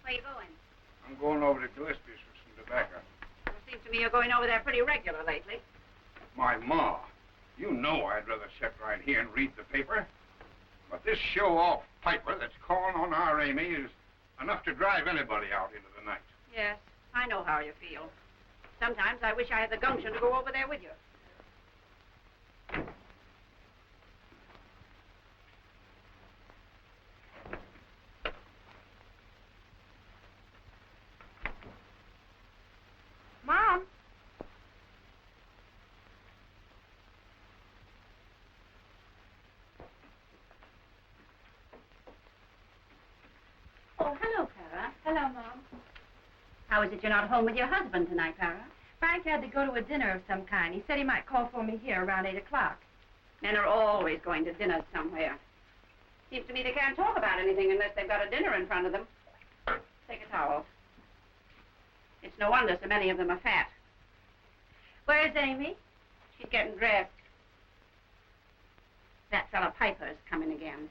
Where are you going? I'm going over to Gillespie's for some tobacco. Well, it seems to me you're going over there pretty regular lately. My ma. You know I'd rather sit right here and read the paper. But this show-off Piper that's calling on our Amy is enough to drive anybody out into the night. Yes, I know how you feel. Sometimes I wish I had the gumption to go over there with you. Mom. Oh, hello, Clara. Hello, Mom. How is it you're not home with your husband tonight, Clara? Frank had to go to a dinner of some kind. He said he might call for me here around 8 o'clock. Men are always going to dinners somewhere. Seems to me they can't talk about anything unless they've got a dinner in front of them. Take a towel. It's no wonder so many of them are fat. Where's Amy? She's getting dressed. That fella Piper's coming again.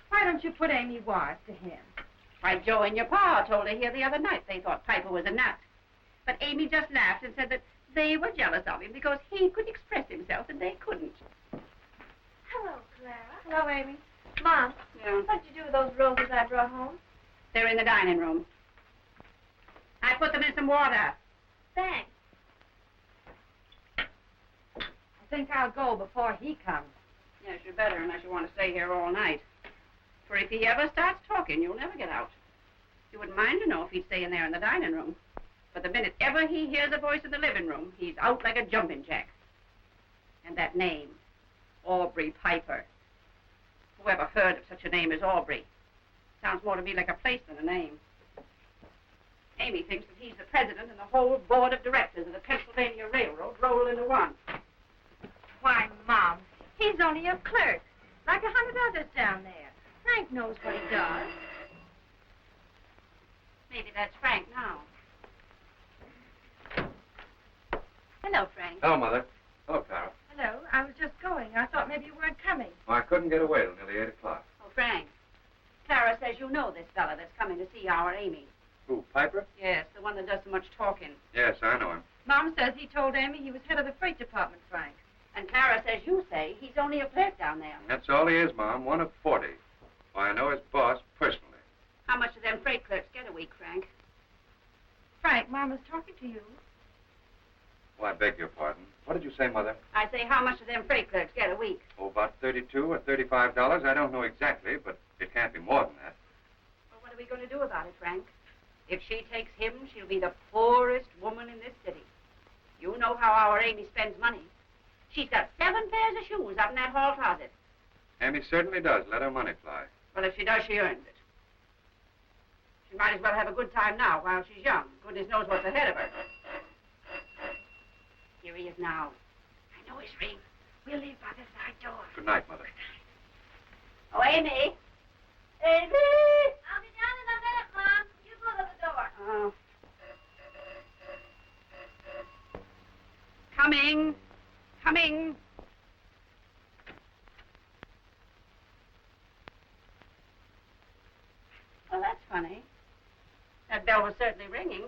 Why don't you put Amy wife to him? Why, Joe and your pa told her here the other night they thought Piper was a nut. But Amy just laughed and said that they were jealous of him because he could express himself and they couldn't. Hello, Clara. Hello, Amy. Mom, Yeah. what'd you do with those roses I brought home? They're in the dining room. I put them in some water. Thanks. I think I'll go before he comes. Yes, you better, unless you want to stay here all night. For if he ever starts talking, you'll never get out. You wouldn't mind to know if he'd stay in there in the dining room. But the minute ever he hears a voice in the living room, he's out like a jumping jack. And that name, Aubrey Piper. Whoever heard of such a name as Aubrey? Sounds more to me like a place than a name. Amy thinks that he's the president and the whole board of directors of the Pennsylvania Railroad roll into one. Why, Mom, he's only a clerk, like 100 others down there. Frank knows what he does. Maybe that's Frank now. Hello, Frank. Hello, Mother. Hello, Clara. Hello, I was just going. I thought maybe you weren't coming. Well, I couldn't get away till nearly 8 o'clock. Oh, Frank. Clara says you know this fella that's coming to see our Amy. Who, Piper? Yes, the one that does so much talking. Yes, I know him. Mom says he told Amy he was head of the freight department, Frank. And Clara says you say he's only a clerk down there. That's all he is, Mom. One of 40. Why, I know his boss personally. How much do them freight clerks get a week, Frank? Frank, Mom was talking to you. Oh, I beg your pardon. What did you say, Mother? I say, how much do them freight clerks get a week? Oh, about $32 or $35. I don't know exactly, but it can't be more than that. Well, what are we going to do about it, Frank? If she takes him, she'll be the poorest woman in this city. You know how our Amy spends money. She's got 7 pairs of shoes up in that hall closet. Amy certainly does let her money fly. Well, if she does, she earns it. She might as well have a good time now while she's young. Goodness knows what's ahead of her. Here he is now. I know his ring. We'll leave by the side door. Good night, Mother. Oh, Amy. Amy! I'll be down in a minute, Mom. You go to the door. Oh. Coming. Coming. Well, that's funny. That bell was certainly ringing.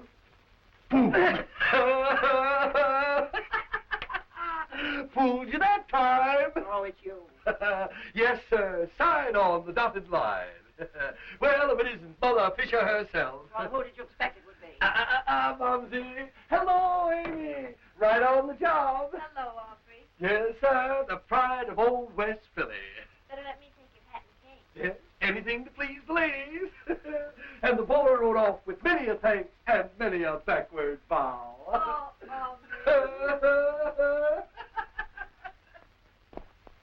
Fooled you that time. Oh, it's you. Yes, sir. Sign on the dotted line. Well, if it isn't Mother Fisher herself. Well, who did you expect it would be? Mumsy. Hello, Amy. Right on the job. Hello, Aubrey. Yes, sir. The pride of old West Philly. Better let me take your hat and cane. Yes, anything to please the ladies. And the bowler rode off with many a thanks and many a backward bow. Oh, Aubrey.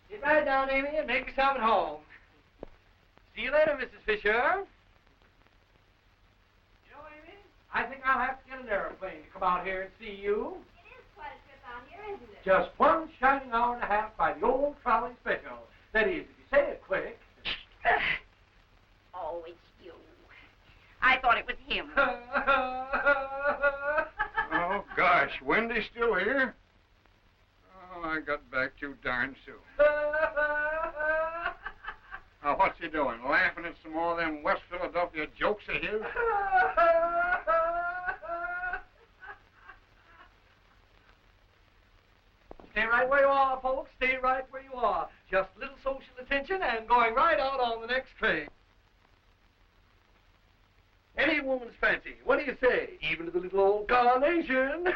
Get right down, Amy, and make yourself at home. See you later, Mrs. Fisher. You know, Amy, I think I'll have to get an airplane to come out here and see you. It is quite a trip out here, isn't it? Just one shining hour and a half by the old trolley special. That is, if you say it quick. Oh, it's you. I thought it was him. Oh, gosh, Wendy's still here? Oh, I got back too darn soon. Oh, what's he doing? Laughing at some more of them West Philadelphia jokes of his? Stay right where you are, folks. Stay right where you are. Just a little social attention and going right out on the next train. Any woman's fancy. What do you say? Even to the little old carnation.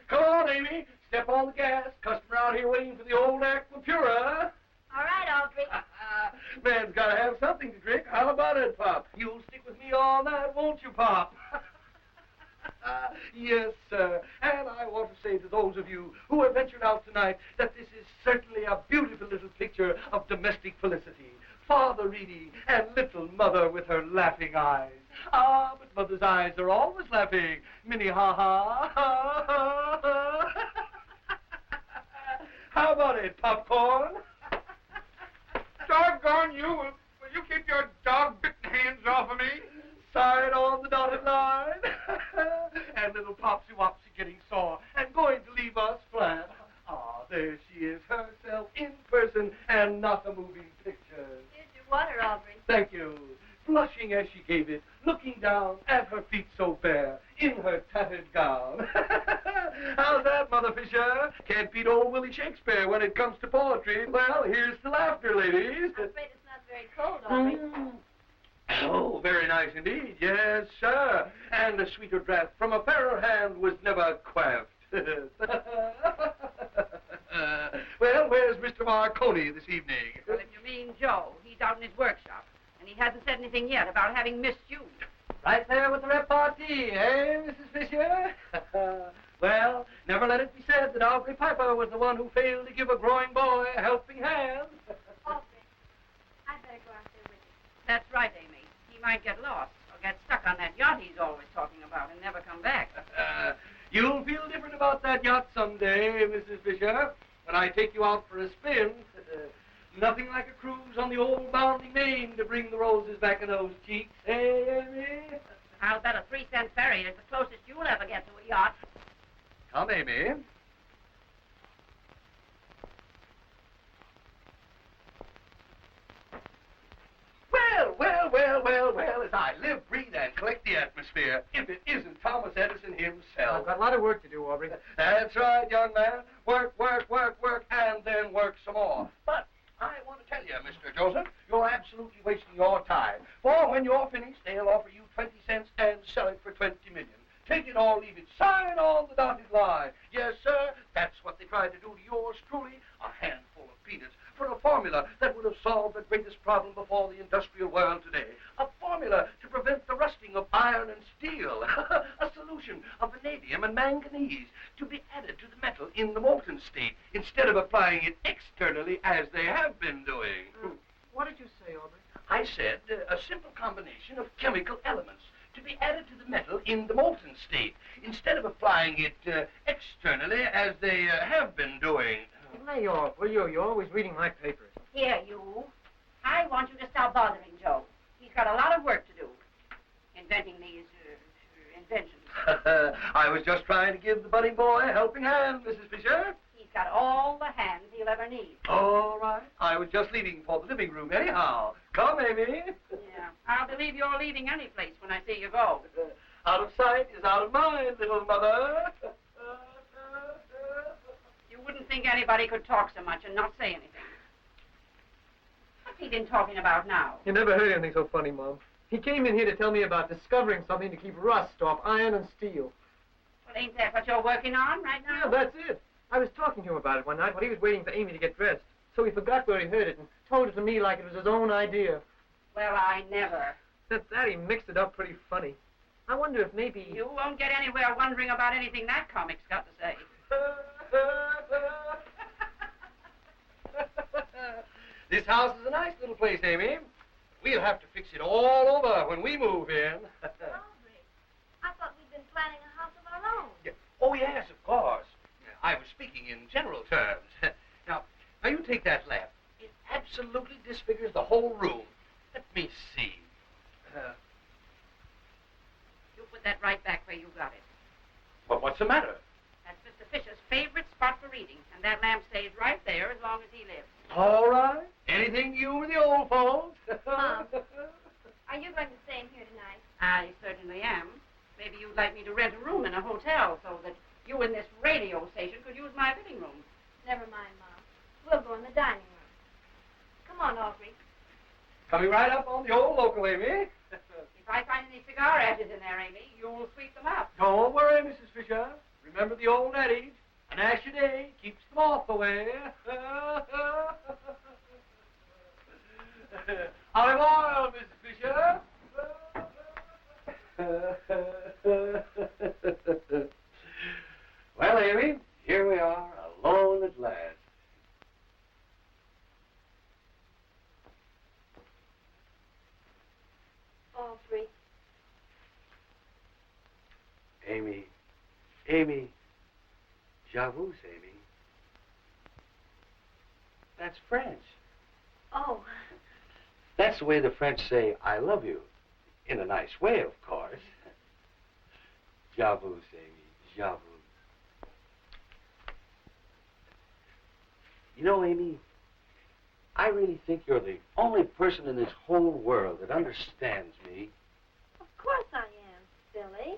Come on, Amy. Step on the gas. Customer out here waiting for the old Aquapura. All right, Aubrey. Man's got to have something to drink. How about it, Pop? You'll stick with me all night, won't you, Pop? Yes, sir. And I want to say to those of you who have ventured out tonight that this is certainly a beautiful little picture of domestic felicity. Father reading and little Mother with her laughing eyes. Ah, but Mother's eyes are always laughing. Minnie, ha-ha, ha-ha. How about it, popcorn? Doggone you! Will you keep your dog-bitten hands off of me? Sign on the dotted line. And little Popsy-Wopsy getting sore and going to leave us flat. Ah, there she is, herself in person and not a moving picture. Here's your water, Aubrey. Thank you. Blushing as she gave it, looking down at her feet so bare, in her tattered gown. How's that, Mother Fisher? Can't beat old Willie Shakespeare when it comes to poetry. Well, here's to laughter, ladies. I'm afraid it's not very cold, Aubrey. Oh, very nice indeed. Yes, sir. And a sweeter draught from a fairer hand was never quaffed. Well, where's Mr. Marconi this evening? Well, if you mean Joe, he's out in his workshop. And he hasn't said anything yet about having missed you. Right there with the repartee, eh, Mrs. Fisher? Well, never let it be said that Aubrey Piper was the one who failed to give a growing boy a helping hand. Aubrey, I'd better go out there with you. That's right, Amy. He might get lost or get stuck on that yacht he's always talking about and never come back. You'll feel different about that yacht someday, Mrs. Fisher, when I take you out for a spin. Nothing like a cruise on the old bounding main to bring the roses back in those cheeks, hey, Amy? I'll bet a 3-cent ferry is the closest you'll ever get to a yacht. Come, Amy. Well, as I live, breathe, and collect the atmosphere, if it isn't Thomas Edison himself. I've got a lot of work to do, Aubrey. That's right, young man. Work, and then work some more. But I want to tell you, Mr. Joseph, you're absolutely wasting your time. For when you're finished, they'll offer you 20 cents and sell it for 20 million. Take it or leave it. Sign on the dotted line. Yes, sir, that's what they tried to do to yours truly, a handful of peanuts, for a formula that would have solved the greatest problem before the industrial world today. A formula to prevent the rusting of iron and steel. A solution of vanadium and manganese to be added to the metal in the molten state instead of applying it externally as they have been doing. What did you say, Aubrey? I said a simple combination of chemical elements to be added to the metal in the molten state instead of applying it externally as they have been doing. Lay off, will you? You're always reading my papers. Here, you. I want you to stop bothering Joe. He's got a lot of work to do. Inventing these inventions. I was just trying to give the budding boy a helping hand, Mrs. Fisher. He's got all the hands he'll ever need. All right. I was just leaving for the living room anyhow. Come, Amy. Yeah, I'll believe you're leaving any place when I see you go. Out of sight is out of mind, little mother. You wouldn't think anybody could talk so much and not say anything. What's he been talking about now? You never heard anything so funny, Mom. He came in here to tell me about discovering something to keep rust off iron and steel. Well, ain't that what you're working on right now? Yeah, that's it. I was talking to him about it one night while he was waiting for Amy to get dressed. So he forgot where he heard it and told it to me like it was his own idea. Well, I never. At that, he mixed it up pretty funny. I wonder if maybe... You won't get anywhere wondering about anything that comic's got to say. This house is a nice little place, Amy. We'll have to fix it all over when we move in. Aubrey, I thought we'd been planning a house of our own. Yeah. Oh, yes, of course. I was speaking in general terms. Now, you take that lamp. It absolutely disfigures the whole room. Let me see. You put that right back where you got it. Well, what's the matter? That's Mr. Fisher's favorite spot for reading, and that lamp stays right there as long as he lives. All right. Anything you and the old folks. Mom, are you going to stay in here tonight? I certainly am. Maybe you'd like me to rent a room in a hotel so that you and this radio station could use my living room. Never mind, Mom. We'll go in the dining room. Come on, Aubrey. Coming right up on the old local, Amy. If I find any cigar ashes in there, Amy, you'll sweep them up. Don't worry, Mrs. Fisher. Remember the old adage, an ash a day keeps the moth away. Olive oil, Mrs. Fisher. Well, Amy, here we are, alone at last. Aubrey. Amy, j'avoue, Amy. That's French. Oh. That's the way the French say, I love you. In a nice way, of course. J'avoue, Amy, j'avoue. You know, Amy, I really think you're the only person in this whole world that understands me. Of course I am, silly.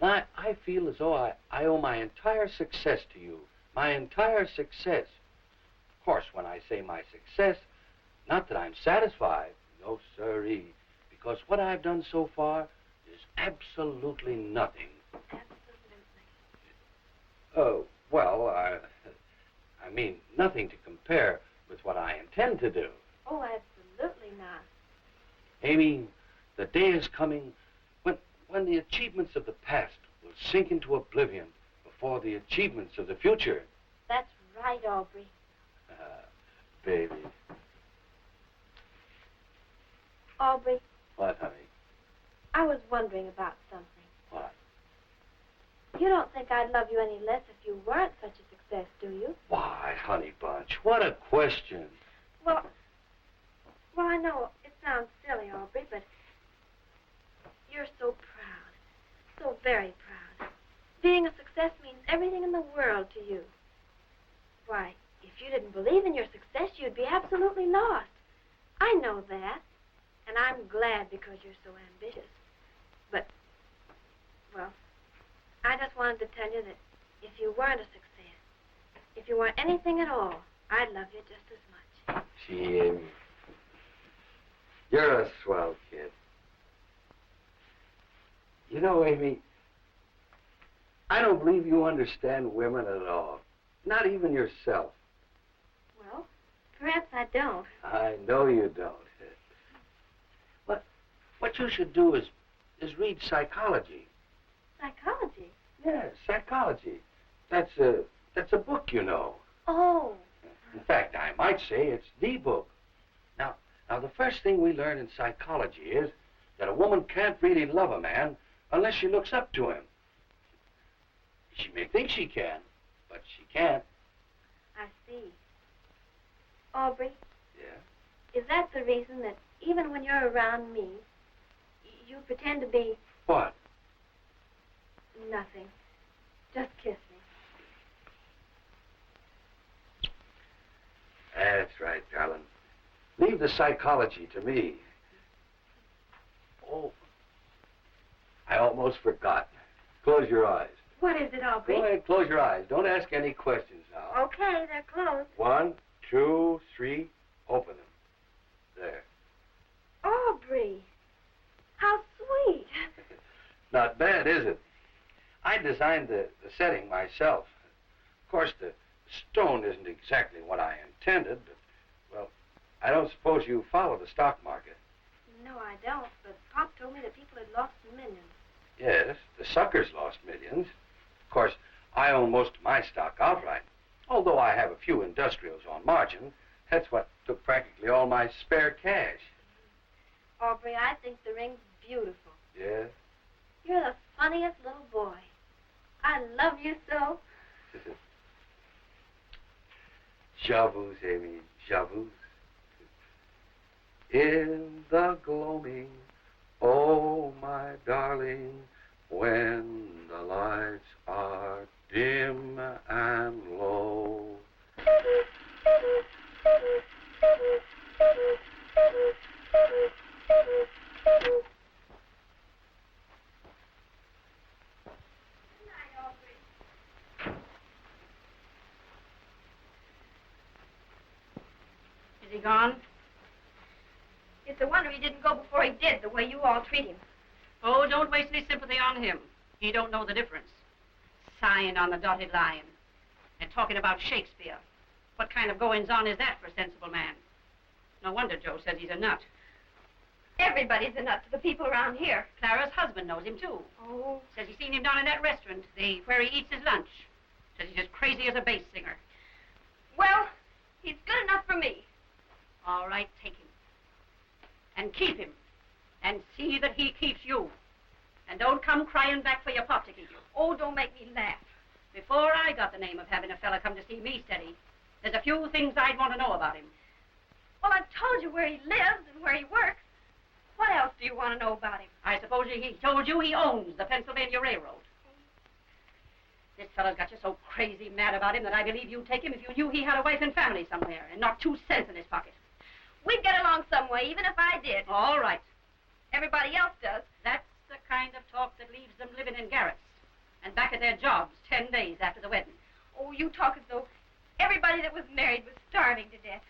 Now, I feel as though I owe my entire success to you. My entire success. Of course, when I say my success, not that I'm satisfied. No, sirree. Because what I've done so far is absolutely nothing. Absolutely. Oh, well, I mean, nothing to compare with what I intend to do. Oh, absolutely not. Amy, the day is coming when the achievements of the past will sink into oblivion before the achievements of the future. That's right, Aubrey. Baby. Aubrey, What, honey? I was wondering about something. What? You don't think I'd love you any less if you weren't such a success, do you? Why, honey bunch, what a question. Well, I know it sounds silly, Aubrey, but you're so proud. So very proud. Being a success means everything in the world to you. Why, if you didn't believe in your success, you'd be absolutely lost. I know that. And I'm glad because you're so ambitious. But, well, I just wanted to tell you that if you weren't a success, if you weren't anything at all, I'd love you just as much. Gee, Amy, you're a swell kid. You know, Amy, I don't believe you understand women at all. Not even yourself. Well, perhaps I don't. I know you don't. What you should do is read psychology. Psychology? Yes, psychology. That's a book, you know. Oh. In fact, I might say it's the book. Now, the first thing we learn in psychology is that a woman can't really love a man unless she looks up to him. She may think she can, but she can't. I see. Aubrey? Yeah? Is that the reason that even when you're around me, you pretend to be... What? Nothing. Just kiss me. That's right, darling. Leave the psychology to me. Oh, I almost forgot. Close your eyes. What is it, Aubrey? Go ahead, close your eyes. Don't ask any questions now. Okay, they're closed. 1, 2, 3, open them. There. Aubrey, how sweet. Not bad, is it? I designed the setting myself. Of course, the stone isn't exactly what I intended, but, well, I don't suppose you follow the stock market. No, I don't, but Pop told me that people had lost millions. Yes, the suckers lost millions. Of course, I own most of my stock outright. Although I have a few industrials on margin, that's what took practically all my spare cash. Aubrey, I think the ring's beautiful. Yes? You're the funniest little boy. I love you so. J'avoue, Amy, j'avoue. In the gloaming, oh, my darling, when the lights are dim and low. Is he gone? It's a wonder he didn't go before he did, the way you all treat him. Oh, don't waste any sympathy on him. He don't know the difference. Signed on the dotted line. And talking about Shakespeare. What kind of goings-on is that for a sensible man? No wonder Joe says he's a nut. Everybody's a nut to the people around here. Clara's husband knows him, too. Oh. Says he's seen him down in that restaurant, where he eats his lunch. Says he's as crazy as a bass singer. Well, he's good enough for me. All right, take him. And keep him. And see that he keeps you. And don't come crying back for your pop to keep you. Oh, don't make me laugh. Before I got the name of having a fella come to see me steady, there's a few things I'd want to know about him. Well, I've told you where he lives and where he works. What else do you want to know about him? I suppose he told you he owns the Pennsylvania Railroad. This fella's got you so crazy mad about him that I believe you'd take him if you knew he had a wife and family somewhere and not 2 cents in his pocket. We'd get along some way, even if I did. All right. Everybody else does. That's the kind of talk that leaves them living in garrets and back at their jobs 10 days after the wedding. Oh, you talk as though everybody that was married was starving to death.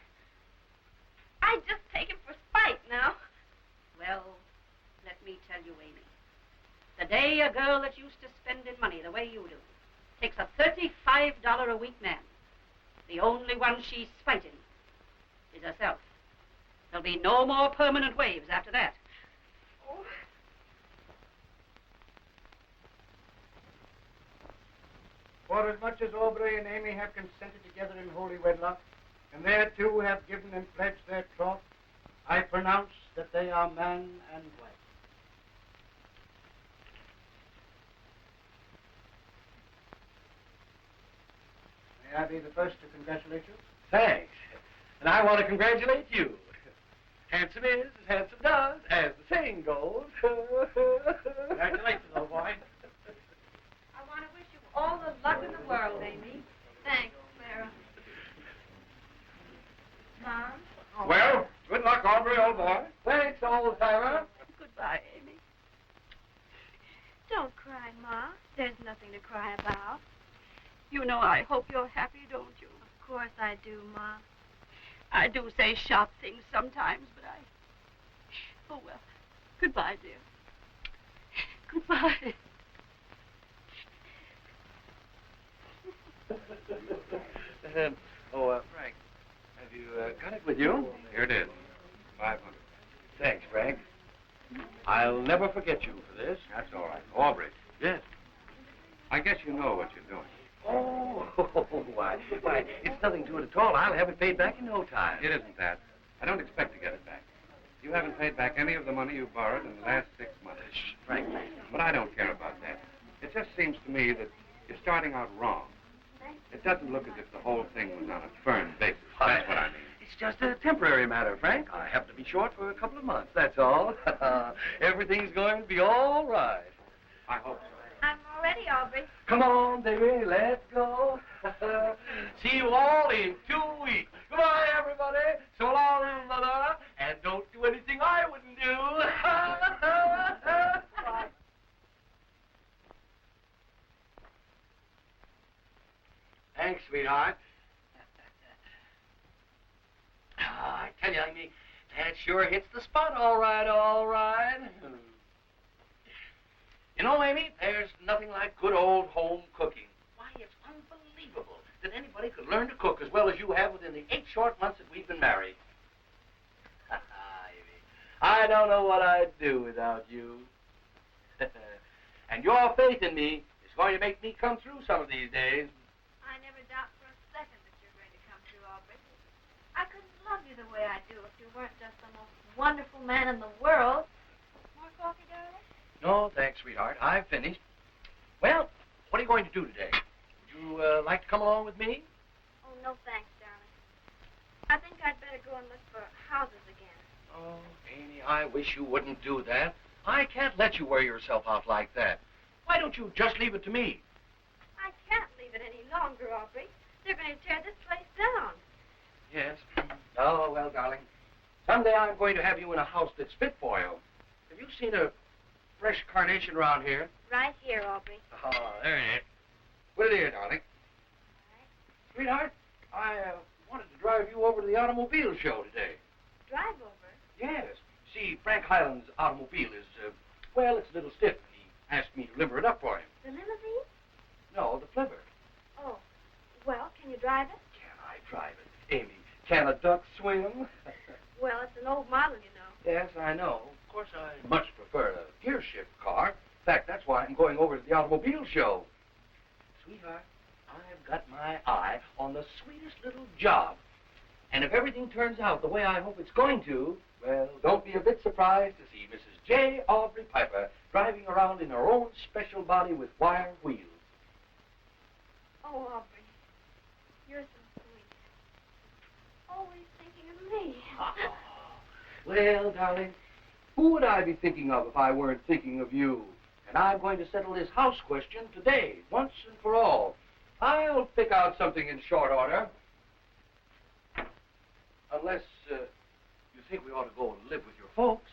I'd just take him for spite now. Well, let me tell you, Amy. The day a girl that's used to spending money the way you do takes a $35 a week man, the only one she's spiting is herself. There'll be no more permanent waves after that. Oh. For as much as Aubrey and Amy have consented together in holy wedlock, and they too have given and pledged their troth, I pronounce that they are man and wife. May I be the first to congratulate you? Thanks. And I want to congratulate you. Handsome is as handsome does, as the saying goes. Congratulations, old boy. I want to wish you all the luck in the world, Amy. Thanks, Clara. Mom? Well, good luck, Aubrey, old boy. Thanks, old-timer. Goodbye, Amy. Don't cry, Ma. There's nothing to cry about. You know I hope you're happy, don't you? Of course I do, Ma. I do say sharp things sometimes, but oh, well. Goodbye, dear. Goodbye. Frank, have you got it with you? Here it is. 500. Thanks, Frank. I'll never forget you for this. That's all right. Aubrey, Yes. I guess you know what you're doing. Oh, why, it's nothing to it at all. I'll have it paid back in no time. It isn't that. I don't expect to get it back. You haven't paid back any of the money you borrowed in the last 6 months. Frank. But I don't care about that. It just seems to me that you're starting out wrong. It doesn't look as if the whole thing was on a firm basis. That's what I mean. It's just a temporary matter, Frank. I happen to be short for a couple of months, that's all. Everything's going to be all right. I hope so. I'm all ready, Aubrey. Come on, baby, let's go. See you all in 2 weeks. Goodbye, everybody. So long, mother. And don't do anything I wouldn't do. Bye. Thanks, sweetheart. I tell you, Amy, that sure hits the spot, all right, all right. You know, Amy, there's nothing like good old home cooking. Why, it's unbelievable that anybody could learn to cook as well as you have within the 8 short months that we've been married. Amy, I don't know what I'd do without you. And your faith in me is going to make me come through some of these days. I never doubt for a second that you're going to come through, Aubrey. I couldn't love you the way I do if you weren't just the most wonderful man in the world. More coffee, darling? No, thanks, sweetheart. I've finished. Well, what are you going to do today? Would you like to come along with me? Oh, no thanks, darling. I think I'd better go and look for houses again. Oh, Amy, I wish you wouldn't do that. I can't let you wear yourself out like that. Why don't you just leave it to me? I can't leave it any longer, Aubrey. They're going to tear this place down. Yes. Oh, well, darling. Someday I'm going to have you in a house that's fit for you. Have you seen a fresh carnation around here? Right here, Aubrey. Oh, there it is. Put it here, darling. Right. Sweetheart, I wanted to drive you over to the automobile show today. Drive over? Yes. See, Frank Highland's automobile is, well, it's a little stiff, and he asked me to limber it up for him. The limousine? No, the flivver. Oh. Well, can you drive it? Can I drive it? Amy, can a duck swim? Well, it's an old model, you know. Yes, I know. Of course, I much prefer a gear-shift car. In fact, that's why I'm going over to the automobile show. Sweetheart, I've got my eye on the sweetest little job. And if everything turns out the way I hope it's going to, well, don't be a bit surprised to see Mrs. J. Aubrey Piper driving around in her own special body with wire wheels. Oh, Aubrey, you're so sweet. Always thinking of me. Well, darling, who would I be thinking of if I weren't thinking of you? And I'm going to settle this house question today, once and for all. I'll pick out something in short order. Unless you think we ought to go and live with your folks.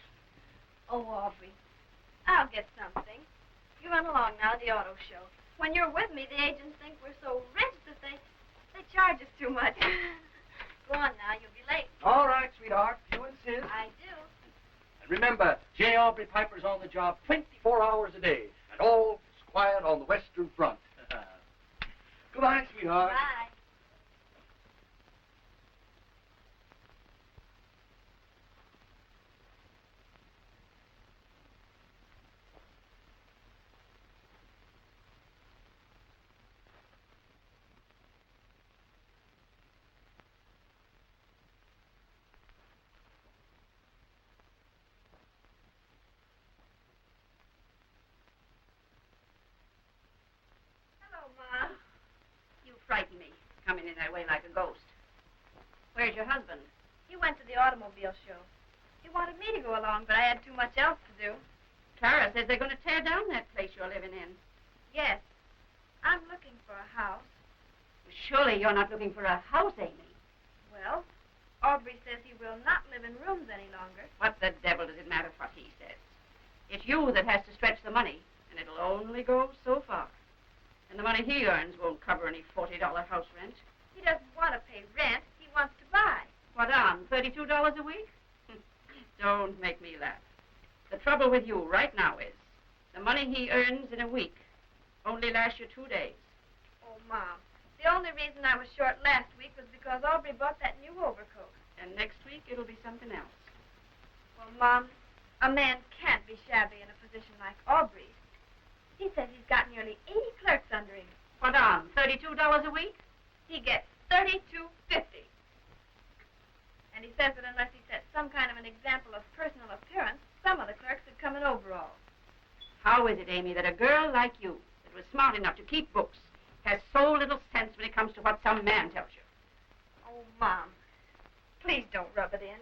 Oh, Aubrey, I'll get something. You run along now to the auto show. When you're with me, the agents think we're so rich that they charge us too much. Go on now, you'll be late. All right, sweetheart, you insist. I do. And remember, J. Aubrey Piper's on the job 24 hours a day, and all is quiet on the Western Front. Goodbye, sweetheart. Bye. Ma. You frighten me, coming in that way like a ghost. Where's your husband? He went to the automobile show. He wanted me to go along, but I had too much else to do. Clara says they're going to tear down that place you're living in. Yes. I'm looking for a house. Surely you're not looking for a house, Amy. Well, Aubrey says he will not live in rooms any longer. What the devil does it matter what he says? It's you that has to stretch the money, and it'll only go so far. And the money he earns won't cover any $40 house rent. He doesn't want to pay rent. He wants to buy. What on, $32 a week? Don't make me laugh. The trouble with you right now is the money he earns in a week only lasts you 2 days. Oh, Mom, the only reason I was short last week was because Aubrey bought that new overcoat. And next week it'll be something else. Well, Mom, a man can't be shabby in a position like Aubrey's. He says he's got nearly 80 clerks under him. What on, $32 a week? He gets $32.50. And he says that unless he sets some kind of an example of personal appearance, some of the clerks would come in overalls. How is it, Amy, that a girl like you, that was smart enough to keep books, has so little sense when it comes to what some man tells you? Oh, Mom, please don't rub it in.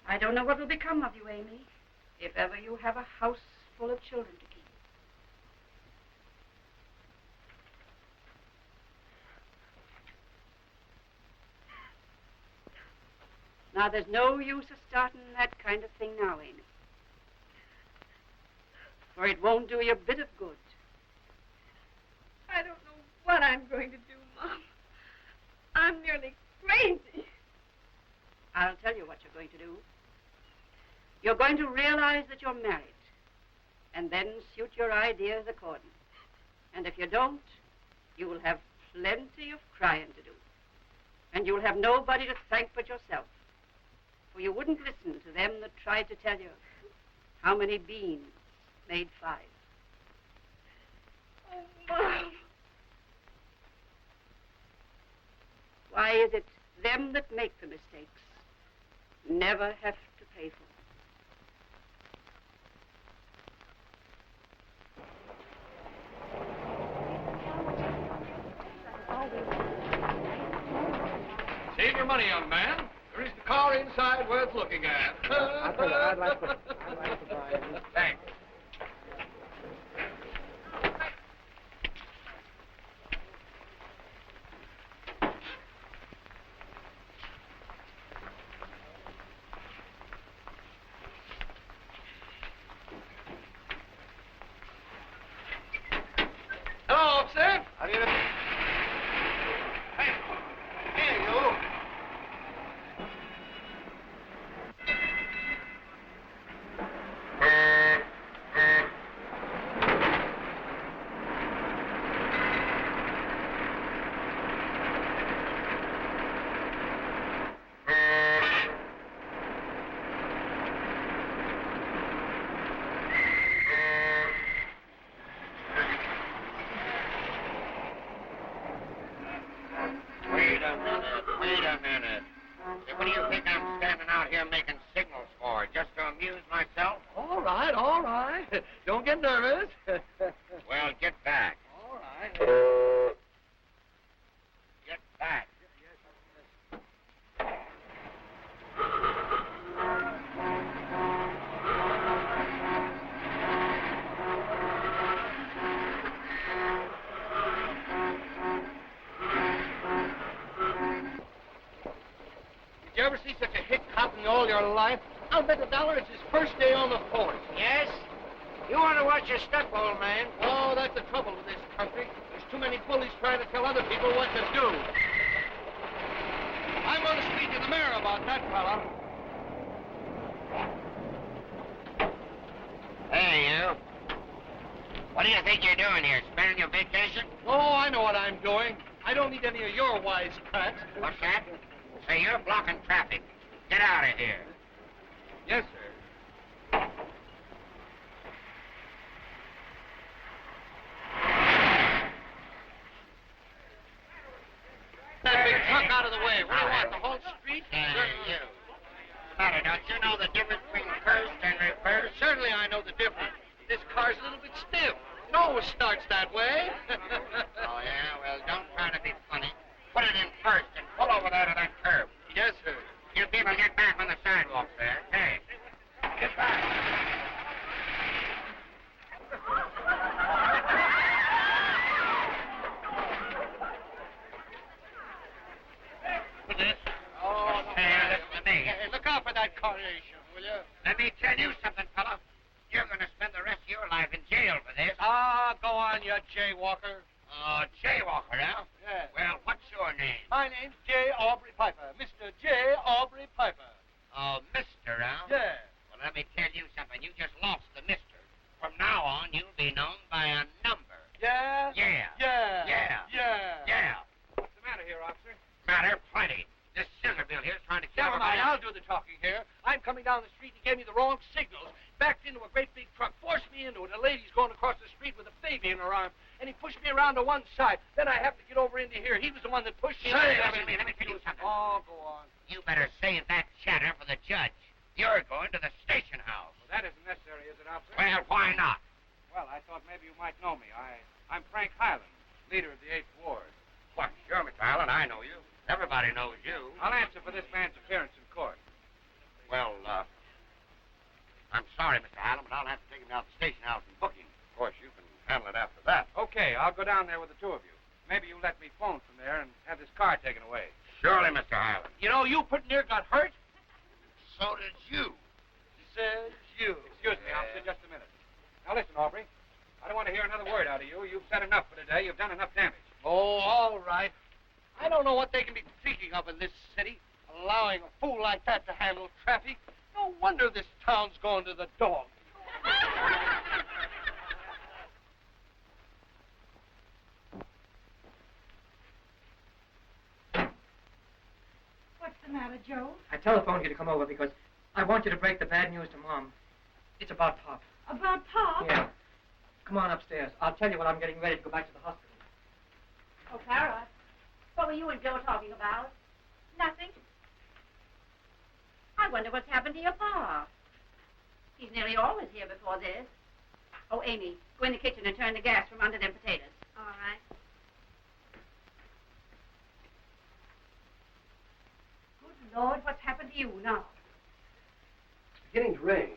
I don't know what will become of you, Amy, if ever you have a house full of children to keep. Now, there's no use of starting that kind of thing now, Amy. For it won't do you a bit of good. I don't know what I'm going to do, Mom. I'm nearly crazy. I'll tell you what you're going to do. You're going to realize that you're married, and then suit your ideas according. And if you don't, you will have plenty of crying to do. And you'll have nobody to thank but yourself. For you wouldn't listen to them that tried to tell you how many beans made 5. Oh, Mom. Why is it them that make the mistakes never have to pay for them? Save your money, young man. There is the car inside worth looking at. I'll tell you, I'd like to buy it. Thanks. Hello, officer. How do you... Hey, here you. Wait a minute. Hey, what do you think I'm standing out here making signals for? Just to amuse myself? All right, all right. Don't get nervous. Well, get back. All right. Get back. Did you ever see such a hick cop in all your life? I'll bet $1 it's his first day on the force. Yes? You want to watch your step, old man? Oh, that's the trouble with this country. There's too many bullies trying to tell other people what to do. I'm going to speak to the mayor about that fella. Hey, you. What do you think you're doing here? Spending your vacation? Oh, I know what I'm doing. I don't need any of your wisecracks. What's that? Say, you're blocking traffic. Get out of here. Yes, sir. That big truck out of the way. What do you want, the whole street? You. Matter, don't you know the difference between first and reverse? Certainly I know the difference. This car's a little bit stiff. It always starts that way. Oh, yeah? Well, don't try to be funny. Put it in first and pull over there to that curb. Yes, sir. You people get back on the sidewalk there. Hey, get back. Oh, no. Hey, listen to me. Hey, look out for that carnation, will you? Let me tell you something, fella. You're going to spend the rest of your life in jail for this. Ah, go on, you jaywalker. Oh, jaywalker, huh? Yeah. Well, what's your name? My name's J. Aubrey Piper. Mr. J. Aubrey Piper. Oh, Mister, huh? Yeah. Well, let me tell you something. You just lost the Mister. From now on, you'll be known by a number. Yeah? Yeah. Yeah. Yeah. Yeah. Yeah. What's the matter here, officer? Matter plenty. This Scissorbill here's trying to kill Never mind, everybody. I'll do the talking here. I'm coming down the street. He gave me the wrong signals. Backed into a great big truck, forced me into it. A lady's going across the street with a baby in her arms, and he pushed me around to one side. Then I have to get over into here. He was the one that pushed me. Say, let me tell you something. Oh, go on. You better save that chatter for the judge. You're going to the station house. Well, that isn't necessary, is it, officer? Well, why not? Well, I thought maybe you might know me. I'm Frank Highland, leader of the 8th Ward. Why, sure, Mr. Allen, I know you. Everybody knows you. I'll answer for this man's appearance in court. Well, I'm sorry, Mr. Allen, but I'll have to take him down to the station house and book him. Of course, you can handle it after that. Okay, I'll go down there with the two of you. Maybe you let me phone from there and have this car taken away. Surely, Mr. Highland. You know, you pretty near got hurt. so did you. Says you. Excuse me, officer, just a minute. Now listen, Aubrey. I don't want to hear another word out of you. You've said enough for today. You've done enough damage. Oh, all right. I don't know what they can be thinking of in this city, allowing a fool like that to handle traffic. No wonder this town's going to the dog. What's the matter, Joe? I telephoned you to come over because I want you to break the bad news to Mom. It's about Pop. About Pop? Yeah. Come on upstairs. I'll tell you when I'm getting ready to go back to the hospital. Oh, Clara, what were you and Joe talking about? Nothing. I wonder what's happened to your pa. He's nearly always here before this. Oh, Amy, go in the kitchen and turn the gas from under them potatoes. All right. Good Lord, what's happened to you now? It's beginning to rain.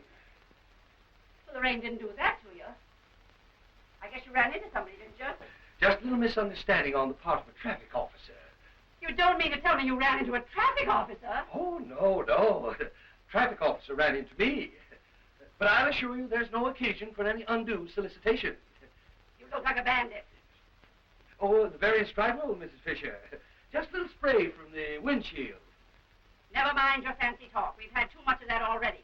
Well, the rain didn't do that to you. I guess you ran into somebody, didn't you? Just a little misunderstanding on the part of a traffic officer. You don't mean to tell me you ran into a traffic officer? Oh, no. Traffic officer ran into me. But I'll assure you there's no occasion for any undue solicitation. You look like a bandit. Oh, the various trifle, Mrs. Fisher. Just a little spray from the windshield. Never mind your fancy talk. We've had too much of that already.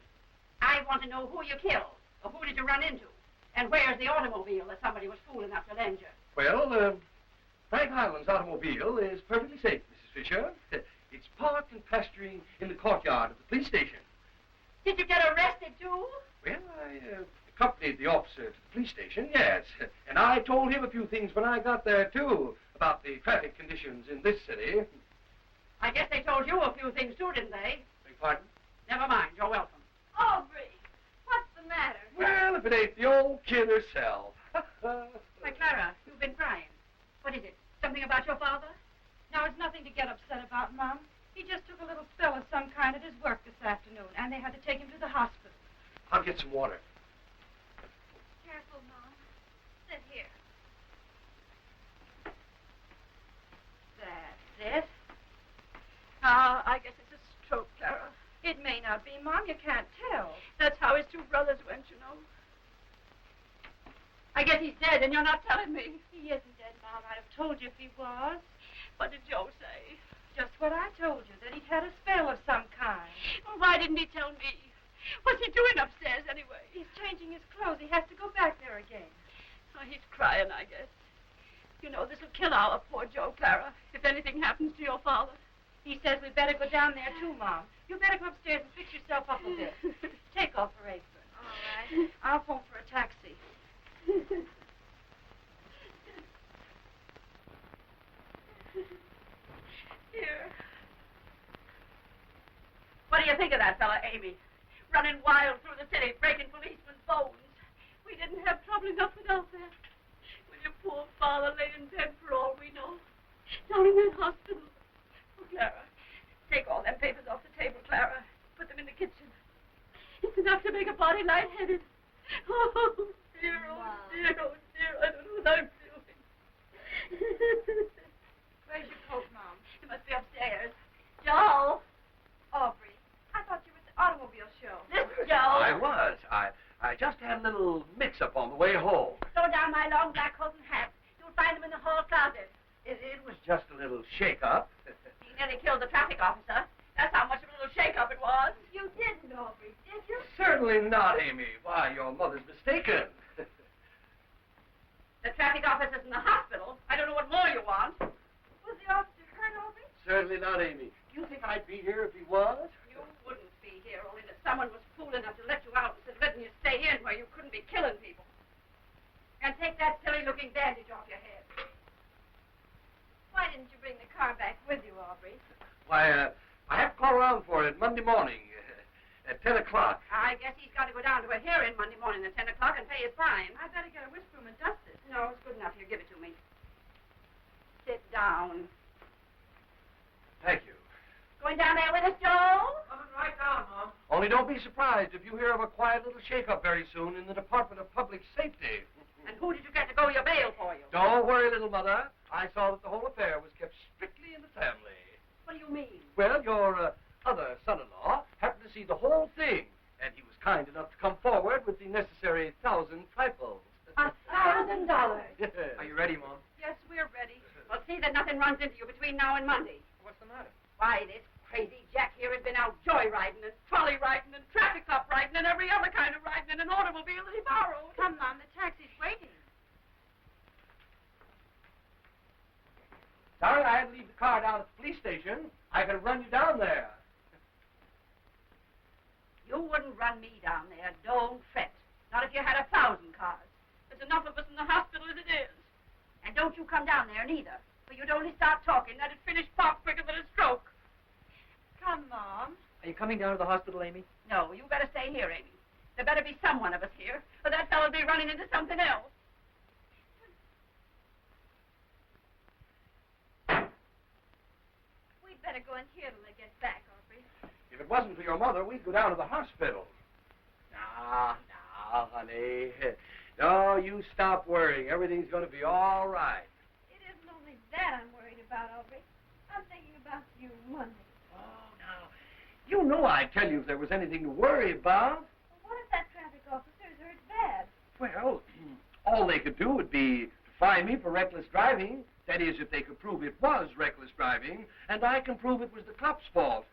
I want to know who you killed, or who did you run into, and where's the automobile that somebody was fool enough to lend you? Well, Frank Highland's automobile is perfectly safe, Mrs. Fisher. It's parked and pasturing in the courtyard of the police station. Did you get arrested, too? Well, I accompanied the officer to the police station, yes. And I told him a few things when I got there, too, about the traffic conditions in this city. I guess they told you a few things, too, didn't they? Beg pardon? Never mind. You're welcome. Aubrey, what's the matter? Well, if it ain't the old kid herself. Why, Clara, you've been crying. What is it? Something about your father? Now, it's nothing to get upset about, Mom. He just took a little spell of some kind at his work this afternoon, and they had to take him to the hospital. I'll get some water. Careful, Mom. Sit here. That's it. I guess it's a stroke, Clara. It may not be, Mom. You can't tell. That's how his two brothers went, you know. I guess he's dead, and you're not telling me. He isn't dead, Mom. I'd have told you if he was. What did Joe say? Just what I told you, that he'd had a spell of some kind. Well, why didn't he tell me? What's he doing upstairs, anyway? He's changing his clothes. He has to go back there again. Oh, he's crying, I guess. You know, this'll kill our poor Joe, Clara, if anything happens to your father. He says we'd better go down there, too, Mom. You better go upstairs and fix yourself up a bit. Take off her apron. All right. I'll phone for a taxi. Here. What do you think of that fella, Amy? Running wild through the city, breaking policemen's bones. We didn't have trouble enough without that. With your poor father laying dead for all we know. Down in that hospital. Oh, Clara, take all them papers off the table, Clara. Put them in the kitchen. It's enough to make a body lightheaded. Oh, dear, oh, dear, oh, dear. I don't know what I'm doing. Where's your coat, Mom? It must be upstairs. Joe! Aubrey, I thought you were at the automobile show. Listen, Joe! I was. I just had a little mix-up on the way home. Throw down my long black coat and hat. You'll find them in the hall closet. It was just a little shake-up. He nearly killed the traffic officer. That's how much of a little shake-up it was. You didn't, Aubrey, did you? Certainly not, Amy. Why, your mother's mistaken. The traffic officer's in the hospital. I don't know what more you want. Was the officer hurt, Aubrey? Certainly not, Amy. Do you think I'd be here if he was? You wouldn't be here, only that someone was fool enough to let you out instead of letting you stay in where you couldn't be killing people. And take that silly-looking bandage off your head. Why didn't you bring the car back with you, Aubrey? Why, I have to call around for it Monday morning at 10 o'clock. I guess he's got to go down to a hearing Monday morning at 10 o'clock and pay his fine. I better get a whisk broom and dust it. No, it's good enough. Here, give it to me. Sit down. Thank you. Going down there with us, Joe? Coming right down, Mom. Only don't be surprised if you hear of a quiet little shake-up very soon in the Department of Public Safety. And who did you get to go your bail for you? Don't worry, little mother. I saw that the whole affair was kept strictly in the family. What do you mean? Well, your other son-in-law happened to to see the whole thing, and he was kind enough to come forward with the necessary 1,000 trifles. $1,000. Yes. Are you ready, Mom? Yes, we're ready. Well, see that nothing runs into you between now and Monday. What's the matter? Why, this crazy Jack here has been out joyriding and trolley riding and traffic cop riding and every other kind of riding in an automobile that he borrowed. Come, Mom, the taxi's waiting. Sorry, I had to leave the car down at the police station. I could run you down there. You wouldn't run me down there. Don't fret. Not if you had 1,000 cars. There's enough of us in the hospital as it is. And don't you come down there neither. For you'd only start talking. That'd finish pop quicker than a stroke. Come, Mom. Are you coming down to the hospital, Amy? No, you better stay here, Amy. There better be some one of us here, or that fellow'll be running into something else. We'd better go in here till they get back, Aubrey. If it wasn't for your mother, we'd go down to the hospital. No, honey. No, you stop worrying. Everything's going to be all right. It isn't only that I'm worried about, Aubrey. I'm thinking about you Monday. Oh, now, you know I'd tell you if there was anything to worry about. Well, what if that traffic officer is hurt bad? Well, all they could do would be to fine me for reckless driving. That is, if they could prove it was reckless driving, and I can prove it was the cop's fault.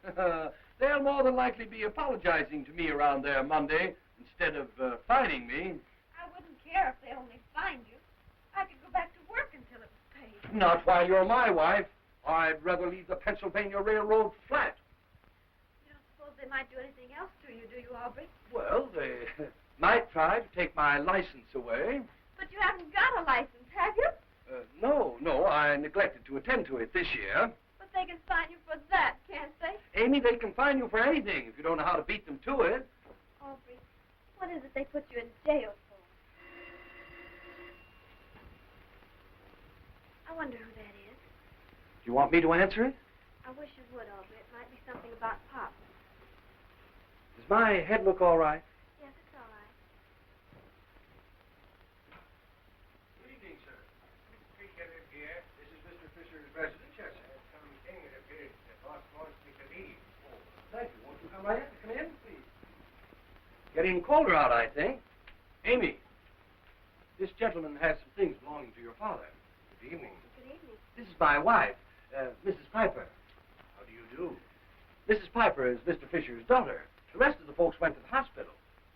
They'll more than likely be apologizing to me around there Monday instead of fining me. I wouldn't care if they only fined you. I could go back to work until it was paid. Not while you're my wife. I'd rather leave the Pennsylvania Railroad flat. You don't suppose they might do anything else to you, do you, Aubrey? Well, they might try to take my license away. But you haven't got a license, have you? No, I neglected to attend to it this year. But they can fine you for that, can't they? Amy, they can fine you for anything if you don't know how to beat them to it. Aubrey, what is it they put you in jail for? I wonder who that is. Do you want me to answer it? I wish you would, Aubrey. It might be something about Pop. Does my head look all right? Yes, it's all right. Good evening, sir. Fisher here. This is Mr. Fisher's residence. Yes, I have something that appears that boss wants me to leave. Oh, thank you. Won't you come right in? Come in, please. Getting colder out, I think. Amy, this gentleman has some things belonging to your father. Good evening. Good evening. This is my wife, Mrs. Piper. How do you do? Mrs. Piper is Mr. Fisher's daughter. The rest of the folks went to the hospital.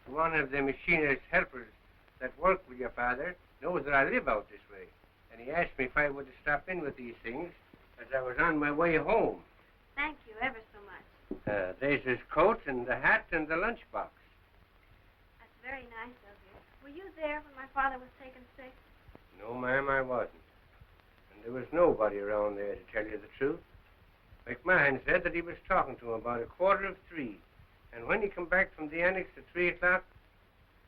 One of the machinist helpers that work with your father knows that I live out this way. And he asked me if I would stop in with these things as I was on my way home. Thank you ever so much. There's his coat and the hat and the lunchbox. That's very nice of you. Were you there when my father was taken sick? No, ma'am, I wasn't. And there was nobody around there, to tell you the truth. McMahon said that he was talking to him about 2:45. And when he come back from the annex at 3 o'clock,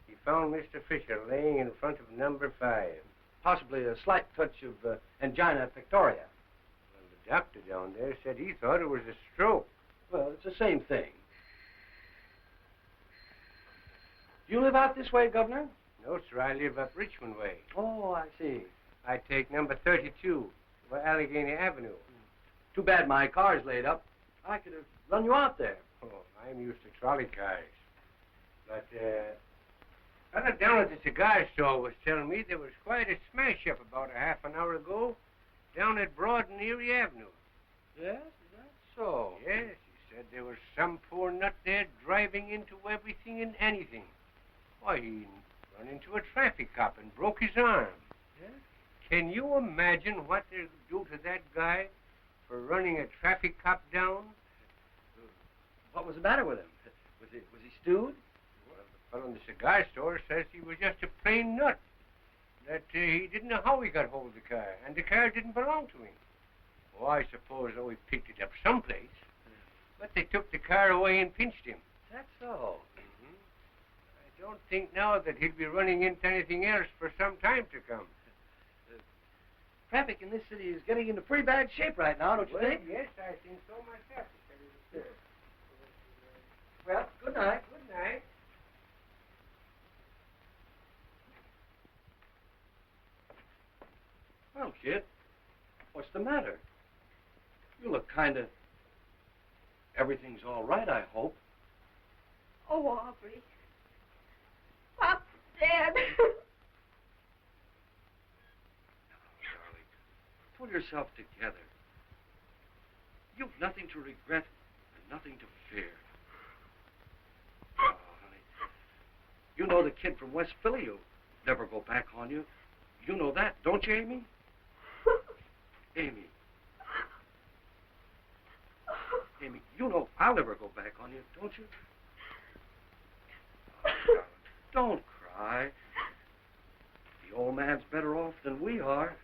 he found Mr. Fisher laying in front of number 5. Possibly a slight touch of angina pectoria. Well, the doctor down there said he thought it was a stroke. Well, it's the same thing. Do you live out this way, Governor? No, sir, I live up Richmond way. Oh, I see. I take number 32 for Allegheny Avenue. Too bad my car's laid up. I could have run you out there. Oh, I'm used to trolley cars. But, fellow down at the cigar store was telling me there was quite a smash-up about a half an hour ago down at Broad and Erie Avenue. Yes? Is that so? Yes, he said there was some poor nut there driving into everything and anything. Why, he run into a traffic cop and broke his arm. Yes? Can you imagine what they'll do to that guy for running a traffic cop down? What was the matter with him? Was he stewed? Well, the fellow in the cigar store says he was just a plain nut. That he didn't know how he got hold of the car, and the car didn't belong to him. Oh, I suppose he picked it up someplace. But they took the car away and pinched him. That's so. I don't think now that he'll be running into anything else for some time to come. Traffic in this city is getting into pretty bad shape right now, don't you think? Yes, I think so myself. Well, good night. Good night. Well, kid, what's the matter? You look kind of... Everything's all right, I hope. Oh, Aubrey. Pop's dead. Darling, pull yourself together. You've nothing to regret and nothing to fear. Oh, honey. You know the kid from West Philly will never go back on you. You know that, don't you, Amy? Amy. Amy, you know I'll never go back on you, don't you? Oh, darling, don't cry. The old man's better off than we are.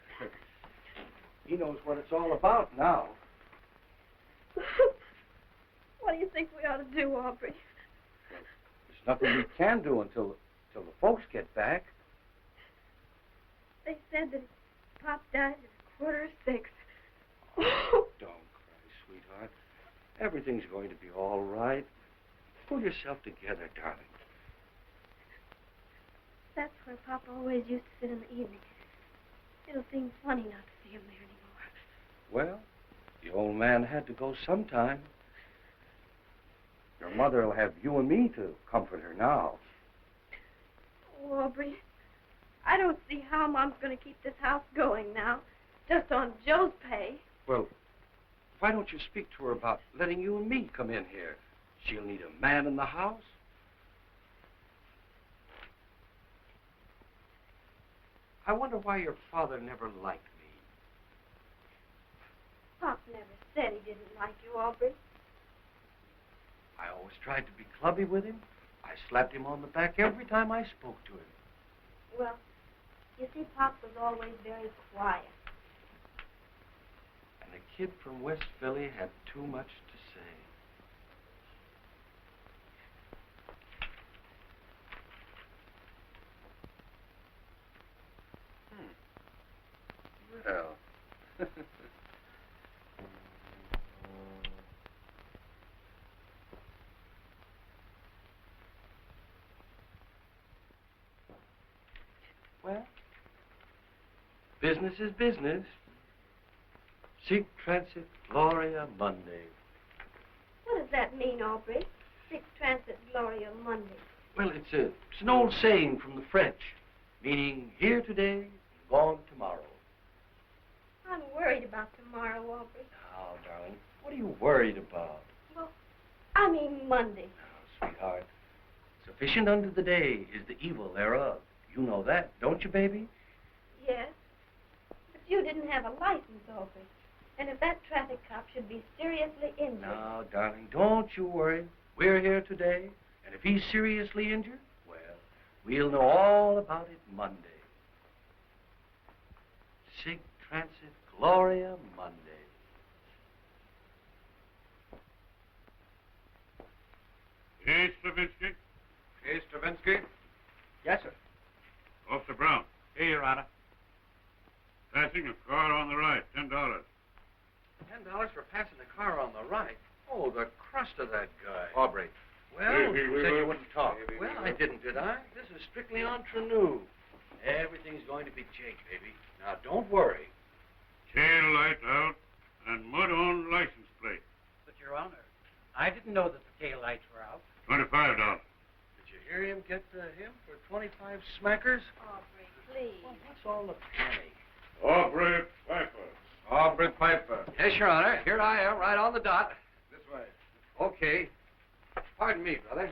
He knows what it's all about now. What do you think we ought to do, Aubrey? There's nothing we can do until the folks get back. They said that Pop died at 6:15. Don't cry, sweetheart. Everything's going to be all right. Pull yourself together, darling. That's where Pop always used to sit in the evening. It'll seem funny not to see him there anymore. Well, the old man had to go sometime. Your mother will have you and me to comfort her now. Oh, Aubrey, I don't see how Mom's going to keep this house going now, just on Joe's pay. Well, why don't you speak to her about letting you and me come in here? She'll need a man in the house. I wonder why your father never liked me. Pop never said he didn't like you, Aubrey. I always tried to be clubby with him. I slapped him on the back every time I spoke to him. Well, you see, Pop was always very quiet. And the kid from West Philly had too much to say. Well. Well, business is business. Sic transit Gloria Monday. What does that mean, Aubrey? Sic transit Gloria Monday. Well, it's an old saying from the French, meaning here today, gone tomorrow. I'm worried about tomorrow, Aubrey. Oh, darling, what are you worried about? Well, I mean Monday. Oh, sweetheart, sufficient unto the day is the evil thereof. You know that, don't you, baby? Yes. But you didn't have a license, Aubrey. And if that traffic cop should be seriously injured... Now, darling, don't you worry. We're here today, and if he's seriously injured, well, we'll know all about it Monday. Sic transit Gloria Monday. Hey, Stravinsky. Hey, Stravinsky. Yes, sir. Officer Brown. Here, Your Honor. Passing a car on the right, $10. $10 for passing the car on the right. Oh, the crust of that guy. Aubrey. Well, you said you wouldn't talk. Well, I didn't, did I? This is strictly entre nous. Everything's going to be jake, baby. Now, don't worry. Tail light out and mud on license plate. But, Your Honor, I didn't know that the tail lights were out. $25. Did you hear him get him for 25 smackers? Aubrey, please. Well, what's all the panic? Aubrey Piper. Aubrey Piper. Yes, Your Honor. Here I am, right on the dot. This way. Okay. Pardon me, brother.